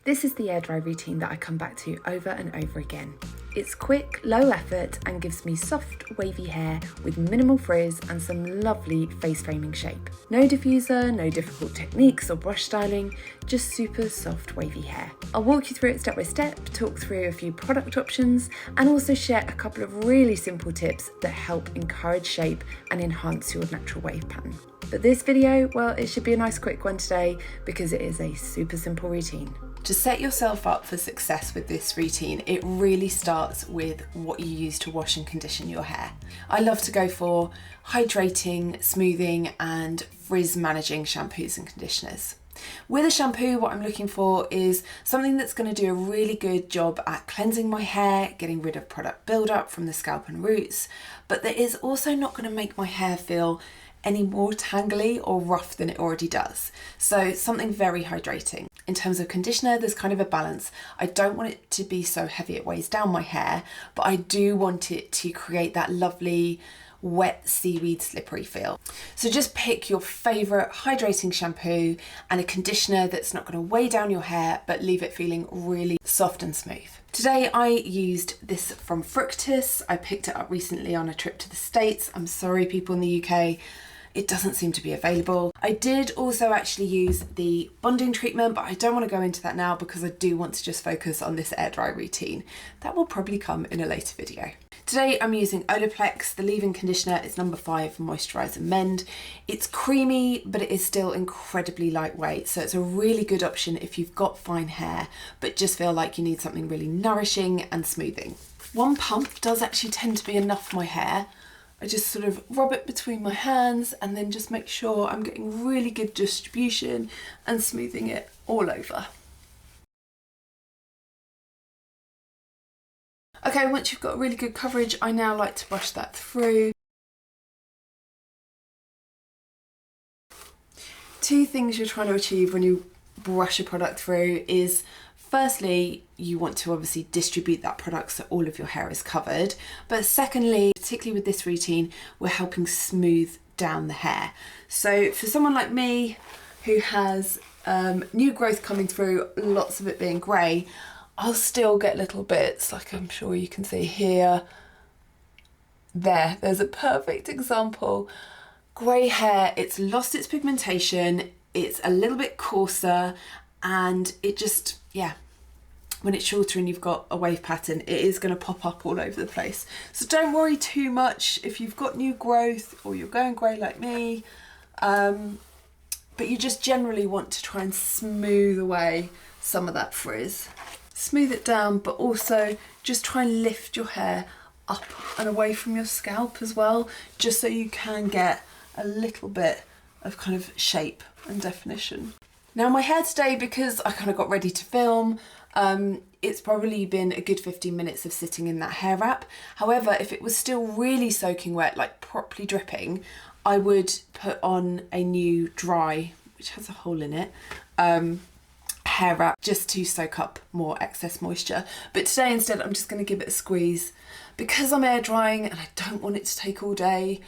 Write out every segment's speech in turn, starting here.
This is the Airdry routine that I come back to over and over again. It's quick, low effort and gives me soft, wavy hair with minimal frizz and some lovely face framing shape. No diffuser, no difficult techniques or brush styling, just super soft, wavy hair. I'll walk you through it step by step, talk through a few product options and also share a couple of really simple tips that help encourage shape and enhance your natural wave pattern. But this video, well, it should be a nice quick one today because it is a super simple routine. To set yourself up for success with this routine, it really starts with what you use to wash and condition your hair. I love to go for hydrating, smoothing and frizz managing shampoos and conditioners. With a shampoo, what I'm looking for is something that's going to do a really good job at cleansing my hair, getting rid of product buildup from the scalp and roots, but that is also not going to make my hair feel any more tangly or rough than it already does. So something very hydrating. In terms of conditioner, there's kind of a balance. I don't want it to be so heavy it weighs down my hair, but I do want it to create that lovely wet seaweed slippery feel. So just pick your favourite hydrating shampoo and a conditioner that's not going to weigh down your hair but leave it feeling really soft and smooth. Today I used this from Fructis. I picked it up recently on a trip to the States. I'm sorry people in the UK, it doesn't seem to be available. I did also actually use the bonding treatment, but I don't want to go into that now because I do want to just focus on this air dry routine. That will probably come in a later video. Today I'm using Olaplex. The leave-in conditioner is number 5 Moisturize and Mend. It's creamy, but it is still incredibly lightweight. So it's a really good option if you've got fine hair, but just feel like you need something really nourishing and smoothing. One pump does actually tend to be enough for my hair. I just sort of rub it between my hands and then just make sure I'm getting really good distribution and smoothing it all over. Okay, once you've got really good coverage, I now like to brush that through. Two things you're trying to achieve when you brush a product through is, firstly, you want to obviously distribute that product so all of your hair is covered. But secondly, particularly with this routine, we're helping smooth down the hair. So for someone like me who has new growth coming through, lots of it being grey, I'll still get little bits, like I'm sure you can see here. There's a perfect example. Grey hair, it's lost its pigmentation, it's a little bit coarser, and it just, yeah, when it's shorter and you've got a wave pattern, it is going to pop up all over the place. So don't worry too much if you've got new growth or you're going grey like me, but you just generally want to try and smooth away some of that frizz. Smooth it down, but also just try and lift your hair up and away from your scalp as well, just so you can get a little bit of kind of shape and definition. Now my hair today, because I kind of got ready to film, it's probably been a good 15 minutes of sitting in that hair wrap. However, if it was still really soaking wet, like properly dripping, I would put on a new dry, which has a hole in it, hair wrap just to soak up more excess moisture. But today instead I'm just going to give it a squeeze because I'm air drying and I don't want it to take all day.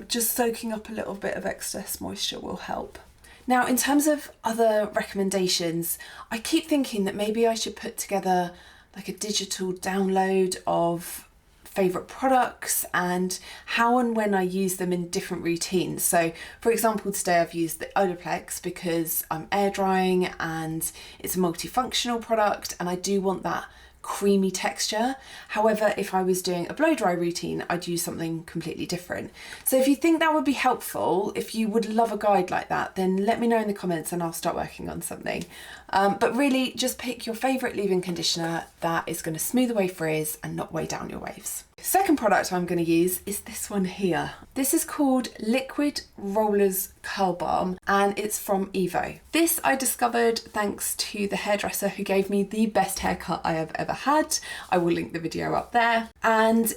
Just soaking up a little bit of excess moisture will help. Now in terms of other recommendations, I keep thinking that maybe I should put together like a digital download of favourite products and how and when I use them in different routines. So for example, today I've used the Olaplex because I'm air drying and it's a multifunctional product and I do want that creamy texture. However, if I was doing a blow dry routine, I'd use something completely different. So if you think that would be helpful, if you would love a guide like that, then let me know in the comments and I'll start working on something. But really just pick your favourite leave-in conditioner that is going to smooth away frizz and not weigh down your waves. Second product I'm going to use is this one here. This is called Liquid Rollers Curl Balm and it's from Evo. This I discovered thanks to the hairdresser who gave me the best haircut I have ever had. I will link the video up there. And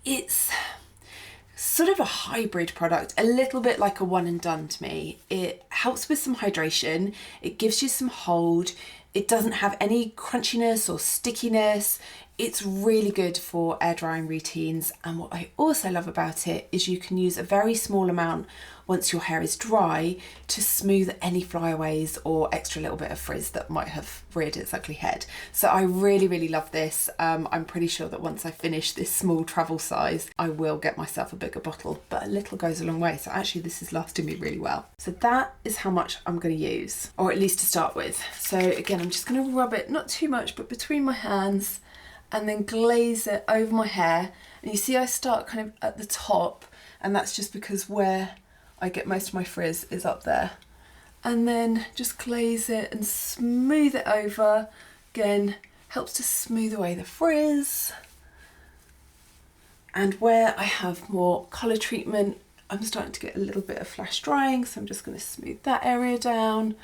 it's sort of a hybrid product, a little bit like a one and done to me. It helps with some hydration, it gives you some hold, it doesn't have any crunchiness or stickiness. It's really good for air drying routines, and what I also love about it is you can use a very small amount once your hair is dry to smooth any flyaways or extra little bit of frizz that might have reared its ugly head. So I really love this. I'm pretty sure that once I finish this small travel size, I will get myself a bigger bottle, but a little goes a long way. So actually this is lasting me really well. So that is how much I'm going to use, or at least to start with. So again, I'm just going to rub it, not too much, but between my hands, and then glaze it over my hair. And you see I start kind of at the top, and that's just because where I get most of my frizz is up there. And then just glaze it and smooth it over. Again, helps to smooth away the frizz. And where I have more colour treatment, I'm starting to get a little bit of flash drying, so I'm just going to smooth that area down.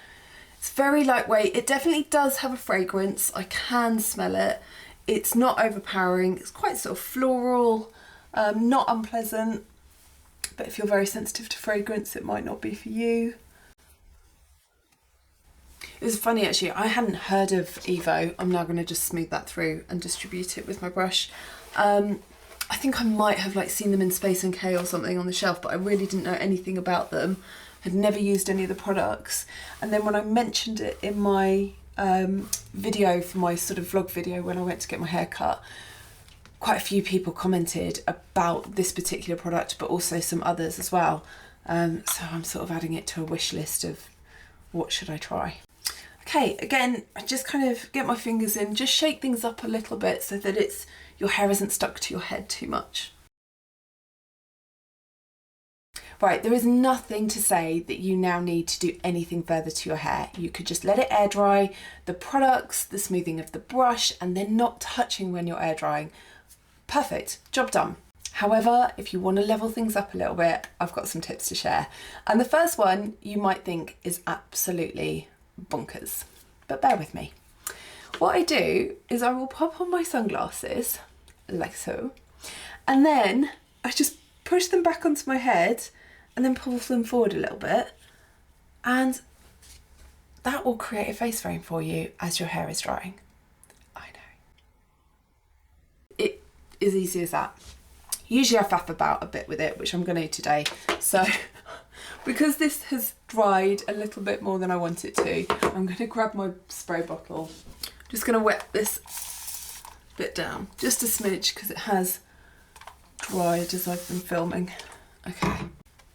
It's very lightweight. It definitely does have a fragrance. I can smell it. It's not overpowering. It's quite sort of floral, not unpleasant, but if you're very sensitive to fragrance, it might not be for you. It was funny actually, I hadn't heard of Evo. I'm now going to just smooth that through and distribute it with my brush. I think I might have like seen them in Space NK or something on the shelf, but I really didn't know anything about them. Had never used any of the products. And then when I mentioned it in my video for my sort of vlog video when I went to get my hair cut, quite a few people commented about this particular product, but also some others as well. So I'm sort of adding it to a wish list of what should I try. Okay, again, I just kind of get my fingers in, just shake things up a little bit so that your hair isn't stuck to your head too much. Right, there is nothing to say that you now need to do anything further to your hair. You could just let it air dry, the products, the smoothing of the brush, and then not touching when you're air drying. Perfect, job done. However, if you want to level things up a little bit, I've got some tips to share. And the first one you might think is absolutely bonkers, but bear with me. What I do is I will pop on my sunglasses, like so, and then I just push them back onto my head and then pull them forward a little bit, and that will create a face frame for you as your hair is drying. I know. It is easy as that. Usually I faff about a bit with it, which I'm going to today. So because this has dried a little bit more than I want it to, I'm going to grab my spray bottle. Just going to wet this bit down, just a smidge, because it has dried as I've been filming. Okay.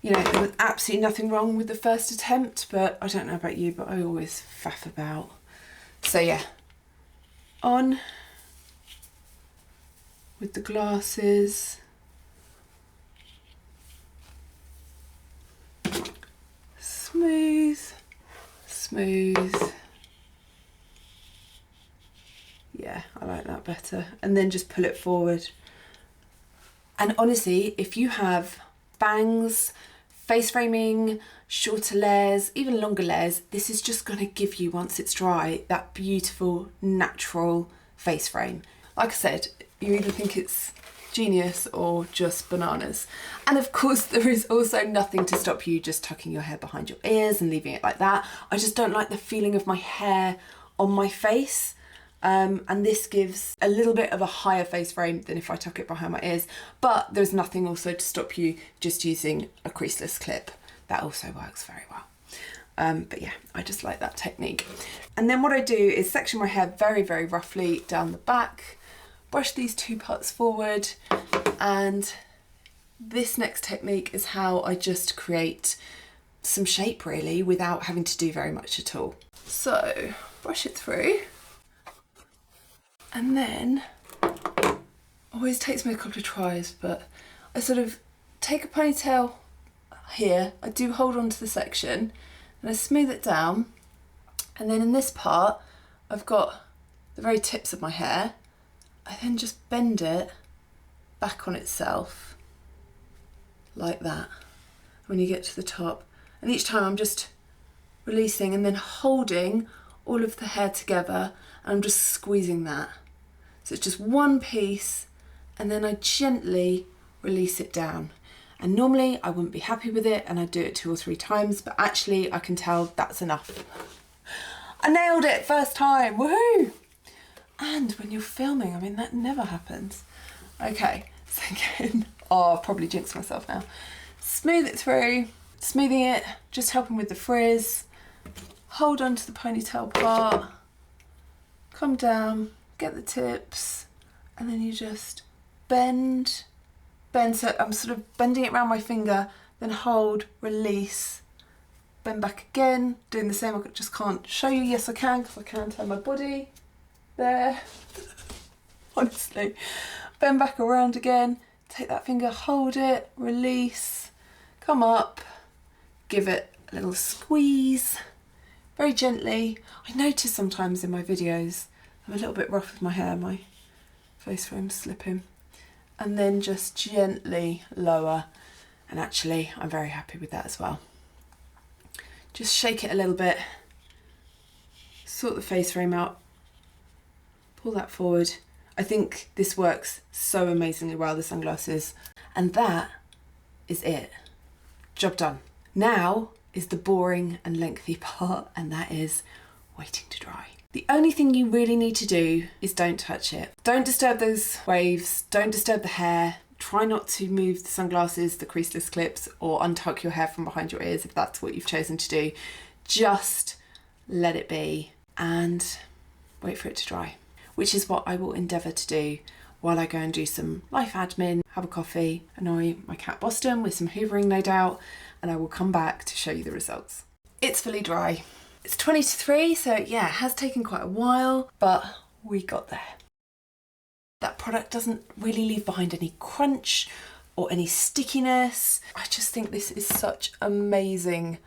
You know, there was absolutely nothing wrong with the first attempt, but I don't know about you, but I always faff about. So yeah, on with the glasses. Smooth, smooth. Yeah, I like that better. And then just pull it forward. And honestly, if you have bangs, face framing, shorter layers, even longer layers, this is just going to give you, once it's dry, that beautiful, natural face frame. Like I said, you either think it's genius or just bananas. And of course, there is also nothing to stop you just tucking your hair behind your ears and leaving it like that. I just don't like the feeling of my hair on my face. And this gives a little bit of a higher face frame than if I tuck it behind my ears, but there's nothing also to stop you just using a creaseless clip. That also works very well. But yeah, I just like that technique. And then what I do is section my hair very, very roughly down the back, brush these two parts forward, and this next technique is how I just create some shape really without having to do very much at all. So brush it through. And then, always takes me a couple of tries, but I sort of take a ponytail here, I do hold on to the section, and I smooth it down, and then in this part, I've got the very tips of my hair, I then just bend it back on itself, like that, when you get to the top. And each time I'm just releasing and then holding all of the hair together, and I'm just squeezing that. So it's just one piece, and then I gently release it down. And normally I wouldn't be happy with it and I'd do it 2 or 3 times, but actually I can tell that's enough. I nailed it first time, woohoo! And when you're filming, I mean, that never happens. Okay, so again, oh, I'll probably jinx myself now. Smooth it through, smoothing it, just helping with the frizz. Hold on to the ponytail part, come down, get the tips, and then you just bend. So I'm sort of bending it around my finger, then hold, release, bend back again, doing the same. I just can't show you. Yes, I can, because I can turn my body there. Honestly, bend back around again, take that finger, hold it, release, come up, give it a little squeeze, very gently. I notice sometimes in my videos I'm a little bit rough with my hair, my face frame's slipping, and then just gently lower, and actually I'm very happy with that as well. Just shake it a little bit, sort the face frame out, pull that forward. I think this works so amazingly well, the sunglasses. And that is it. Job done. Now is the boring and lengthy part, and that is waiting to dry. The only thing you really need to do is don't touch it. Don't disturb those waves, don't disturb the hair. Try not to move the sunglasses, the creaseless clips, or untuck your hair from behind your ears if that's what you've chosen to do. Just let it be and wait for it to dry, which is what I will endeavour to do while I go and do some life admin, have a coffee, annoy my cat Boston with some hoovering no doubt, and I will come back to show you the results. It's fully dry. It's 20 to 3, so yeah, it has taken quite a while, but we got there. That product doesn't really leave behind any crunch or any stickiness. I just think this is such amazing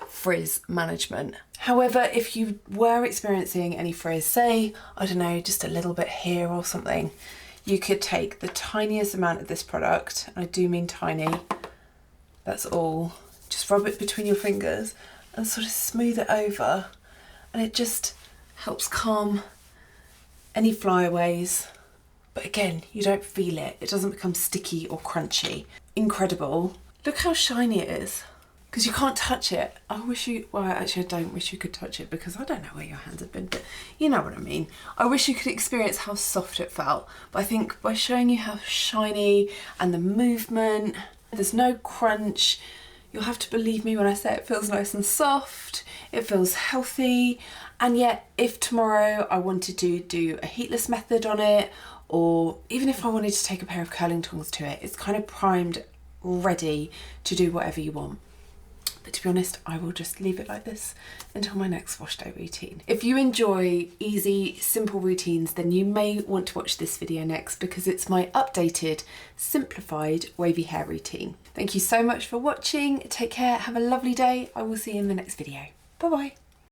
frizz management. However, if you were experiencing any frizz, say, I don't know, just a little bit here or something, you could take the tiniest amount of this product, and I do mean tiny, that's all, just rub it between your fingers and sort of smooth it over, and it just helps calm any flyaways. But again, you don't feel it. It doesn't become sticky or crunchy. Incredible. Look how shiny it is. Because you can't touch it. I wish you, well actually I don't wish you could touch it because I don't know where your hands have been, but you know what I mean. I wish you could experience how soft it felt. But I think by showing you how shiny and the movement, there's no crunch. You'll have to believe me when I say it feels nice and soft. It feels healthy. And yet if tomorrow I wanted to do a heatless method on it, or even if I wanted to take a pair of curling tongs to it, it's kind of primed, ready to do whatever you want. But to be honest, I will just leave it like this until my next wash day routine. If you enjoy easy, simple routines, then you may want to watch this video next because it's my updated, simplified wavy hair routine. Thank you so much for watching. Take care, have a lovely day. I will see you in the next video. Bye bye.